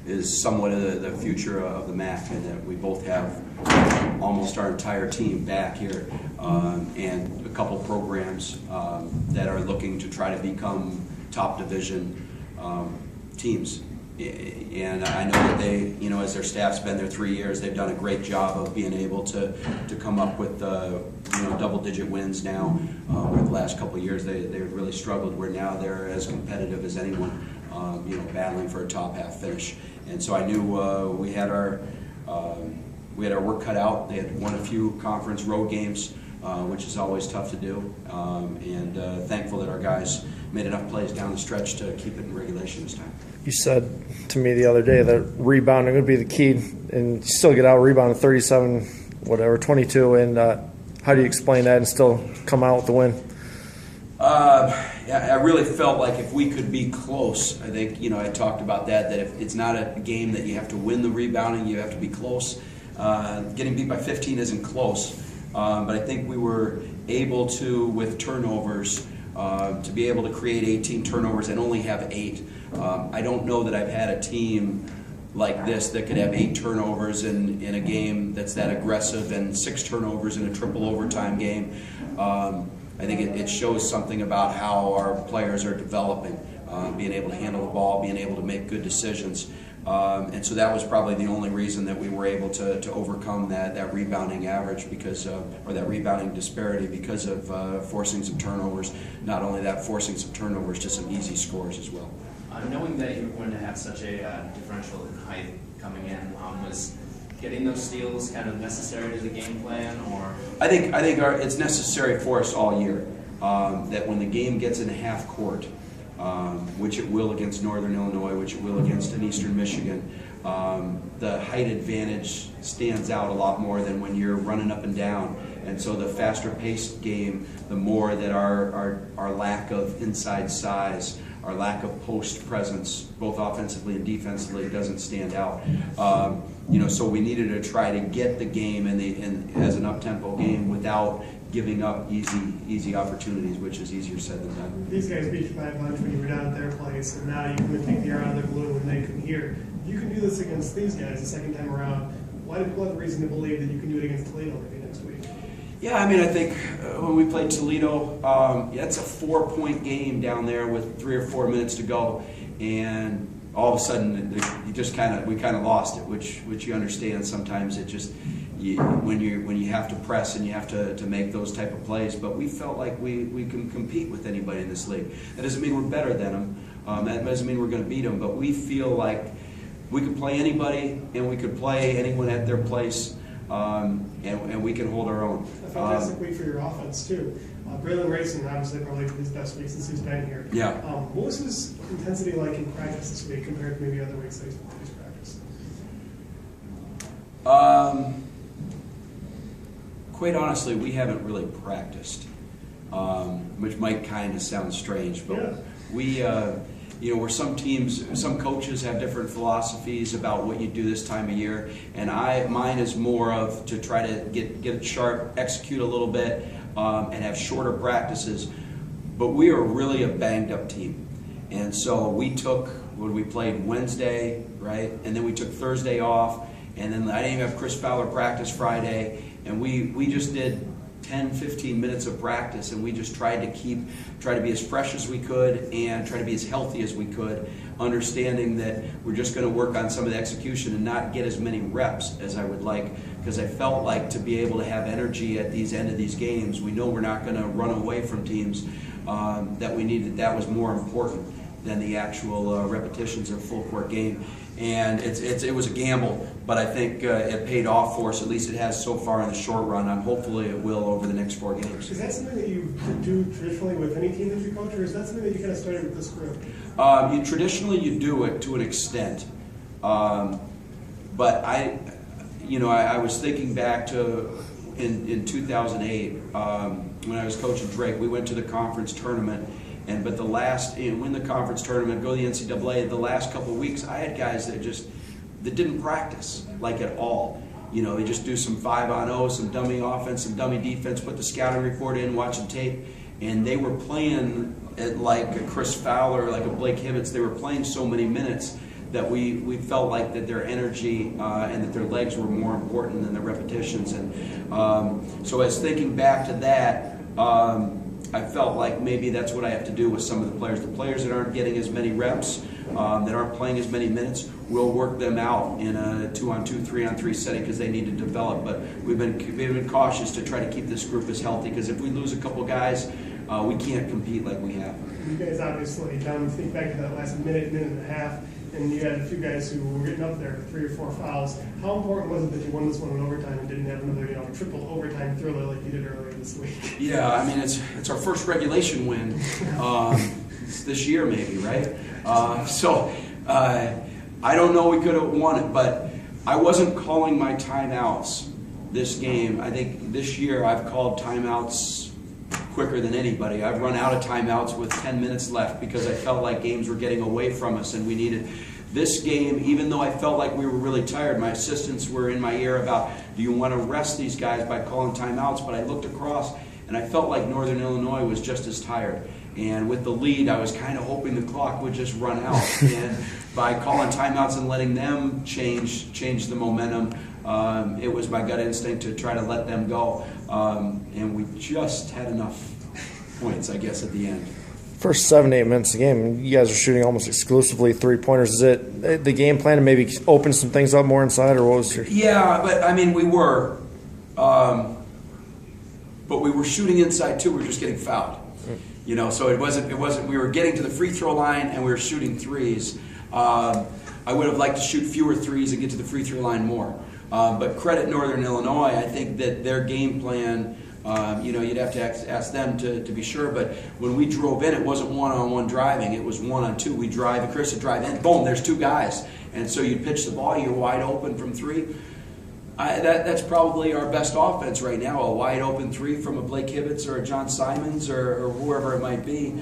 is somewhat of the future of the MAC, and that we both have almost our entire team back here, and a couple programs that are looking to try to become top division teams. And I know that they, as their staff's been there 3 years, they've done a great job of being able to come up with double-digit wins now. Where the last couple of years they really struggled, where now they're as competitive as anyone, battling for a top half finish. And so I knew we had our work cut out. They had won a few conference road games, which is always tough to do, and thankful that our guys made enough plays down the stretch to keep it in regulation this time. You said to me the other day that rebounding would be the key, and you still get out rebounded 22, and how do you explain that and still come out with the win? I really felt like if we could be close, I think, I talked about that if it's not a game that you have to win the rebounding, you have to be close. Getting beat by 15 isn't close, but I think we were able to, with turnovers, to be able to create 18 turnovers and only have 8. I don't know that I've had a team like this that could have 8 turnovers in a game that's that aggressive, and 6 turnovers in a triple overtime game. I think it shows something about how our players are developing, being able to handle the ball, being able to make good decisions. And so that was probably the only reason that we were able to overcome that rebounding average or that rebounding disparity, because of forcing some turnovers. Not only that, forcing some turnovers to some easy scores as well. Knowing that you were going to have such a differential in height coming in, was getting those steals kind of necessary to the game plan, or? I think it's necessary for us all year, that when the game gets in half court, which it will against Northern Illinois, which it will against an Eastern Michigan, the height advantage stands out a lot more than when you're running up and down. And so the faster paced game, the more that our lack of inside size, our lack of post presence, both offensively and defensively, doesn't stand out. So we needed to try to get the game as an up-tempo game without giving up easy opportunities, which is easier said than done. These guys beat you by a bunch when you were down at their place, and now you can take the air out of their balloon when they come here. You can do this against these guys the second time around. Why do people have reason to believe that you can do it against Toledo maybe next week? Yeah, I think when we played Toledo, it's a 4-point game down there with 3 or 4 minutes to go, and all of a sudden we kind of lost it, which you understand. Sometimes it just when you have to press and you have to make those type of plays. But we felt like we can compete with anybody in this league. That doesn't mean we're better than them. That doesn't mean we're going to beat them. But we feel like we could play anybody, and we could play anyone at their place. And we can hold our own. A fantastic week for your offense, too. Braylon Racing, obviously, probably his best week since he's been here. Yeah. What was his intensity like in practice this week compared to maybe other weeks that he's practiced? Quite honestly, we haven't really practiced, which might kind of sound strange, but yeah. Where some teams, some coaches have different philosophies about what you do this time of year, and mine is more of to try to get it sharp, execute a little bit, and have shorter practices. But we are really a banged up team, and so we played Wednesday, right, and then we took Thursday off, and then I didn't even have Chris Fowler practice Friday, and we just did 10-15 minutes of practice, and we just tried to be as fresh as we could and try to be as healthy as we could, understanding that we're just going to work on some of the execution and not get as many reps as I would like, because I felt like to be able to have energy at these end of these games, we know we're not going to run away from teams, that was more important than the actual repetitions of a full court game. And it was a gamble, but I think it paid off for us. At least it has so far in the short run. Hopefully it will over the next 4 games. Is that something that you do traditionally with any team that you coach, or is that something that you kind of started with this group? Traditionally you do it to an extent, but I was thinking back to in 2008 when I was coaching Drake. We went to the conference tournament. But win the conference tournament, go to the NCAA, the last couple of weeks, I had guys that didn't practice like at all. They just do some 5-on-0, some dummy offense, some dummy defense, put the scouting report in, watch the tape, and they were playing like a Chris Fowler, like a Blake Hibbets. They were playing so many minutes that we felt like that their energy and that their legs were more important than the repetitions. And so as thinking back to that, I felt like maybe that's what I have to do with some of the players that aren't getting as many reps, that aren't playing as many minutes. We'll work them out in a 2-on-2, 3-on-3 setting because they need to develop. But we've been cautious to try to keep this group as healthy, because if we lose a couple guys, we can't compete like we have. You guys obviously, Don, think back to that last minute and a half, and you had a few guys who were getting up there with 3 or 4 fouls. How important was it that you won this one in overtime and didn't have another, triple overtime thriller like you did earlier this week? Yeah, I mean, it's our first regulation win this year, maybe, right? I don't know, we could have won it, but I wasn't calling my timeouts this game. I think this year I've called timeouts quicker than anybody. I've run out of timeouts with 10 minutes left because I felt like games were getting away from us and we needed this game. Even though I felt like we were really tired, my assistants were in my ear about, do you want to rest these guys by calling timeouts? But I looked across and I felt like Northern Illinois was just as tired. And with the lead, I was kind of hoping the clock would just run out. And by calling timeouts and letting them change the momentum, it was my gut instinct to try to let them go. And we just had enough points, I guess, at the end. First 7-8 minutes of the game, you guys are shooting almost exclusively 3-pointers. Is it the game plan to maybe open some things up more inside, or what was your... Yeah, but I mean, we were. But we were shooting inside too. We were just getting fouled. So it wasn't. We were getting to the free throw line and we were shooting threes. I would have liked to shoot fewer threes and get to the free throw line more. But credit Northern Illinois. I think that their game plan, you'd have to ask them to be sure. But when we drove in, it wasn't one-on-one driving. It was 1-on-2. We drive, Chris would drive in, boom, there's 2 guys. And so you pitch the ball, you're wide open from 3. That's probably our best offense right now. A wide open 3 from a Blake Hibbets or a John Simons or whoever it might be,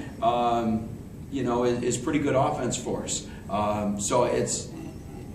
is pretty good offense for us.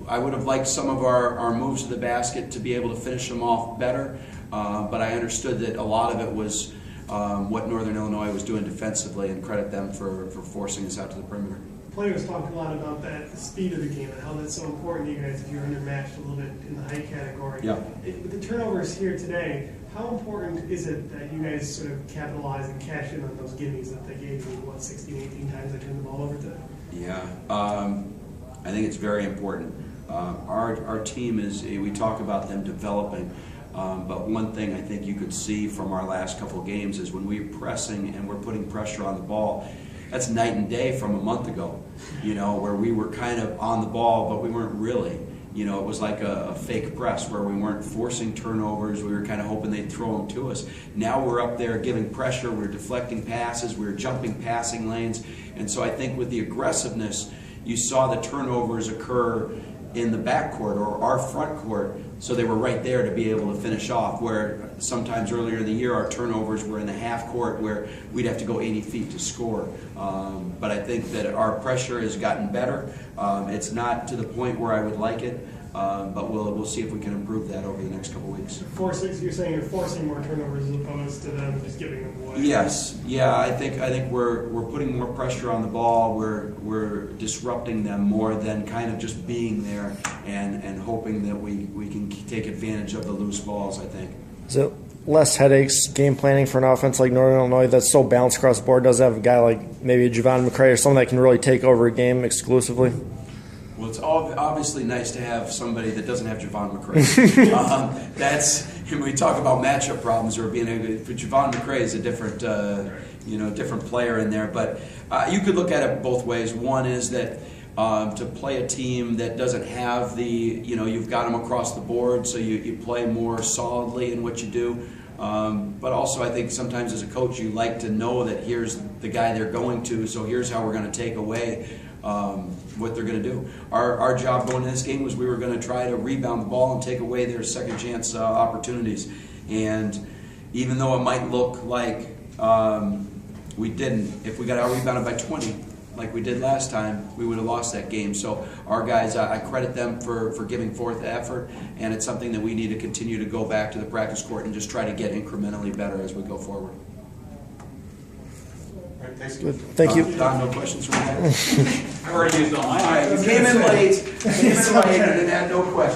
I would have liked some of our moves to the basket to be able to finish them off better, but I understood that a lot of it was what Northern Illinois was doing defensively, and credit them for forcing us out to the perimeter. Players talked a lot about that, the speed of the game, and how that's so important to you guys if you're undermatched a little bit in the height category. Yeah. With the turnovers here today, how important is it that you guys sort of capitalize and cash in on those gimmies that they gave you, 16, 18 times they turned the ball over today? Yeah, I think it's very important. Our team is, we talk about them developing, but one thing I think you could see from our last couple of games is when we're pressing and we're putting pressure on the ball, that's night and day from a month ago, where we were kind of on the ball, but we weren't really. It was like a fake press where we weren't forcing turnovers. We were kind of hoping they'd throw them to us. Now we're up there giving pressure. We're deflecting passes. We're jumping passing lanes. And so I think with the aggressiveness, you saw the turnovers occur in the backcourt or our front court, so they were right there to be able to finish off, where sometimes earlier in the year our turnovers were in the half court where we'd have to go 80 feet to score. But I think that our pressure has gotten better. It's not to the point where I would like it, but we'll see if we can improve that over the next couple of weeks. You're saying you're forcing more turnovers as opposed to them just giving them away? Yes, yeah. I think we're putting more pressure on the ball. We're disrupting them more than kind of just being there and hoping that we can take advantage of the loose balls, I think. Is it less headaches game planning for an offense like Northern Illinois that's so balanced across the board? Does have a guy like maybe Javon McCray or someone that can really take over a game exclusively? Well, it's obviously nice to have somebody that doesn't have Javon McCray. That's when we talk about matchup problems or being Javon McCray is a different different player in there. But you could look at it both ways. One is that to play a team that doesn't have you've got them across the board, so you play more solidly in what you do. But also I think sometimes as a coach you like to know that here's the guy they're going to, so here's how we're going to take away what they're going to do. Our job going into this game was we were going to try to rebound the ball and take away their second chance opportunities. And even though it might look like we didn't, if we got out rebounded by 20 like we did last time, we would have lost that game. So our guys, I credit them for giving forth the effort, and it's something that we need to continue to go back to the practice court and just try to get incrementally better as we go forward. All right, Thanks. Thank you. Don, no questions from you? I've already used all All mine. right, you came in late, and then had no questions.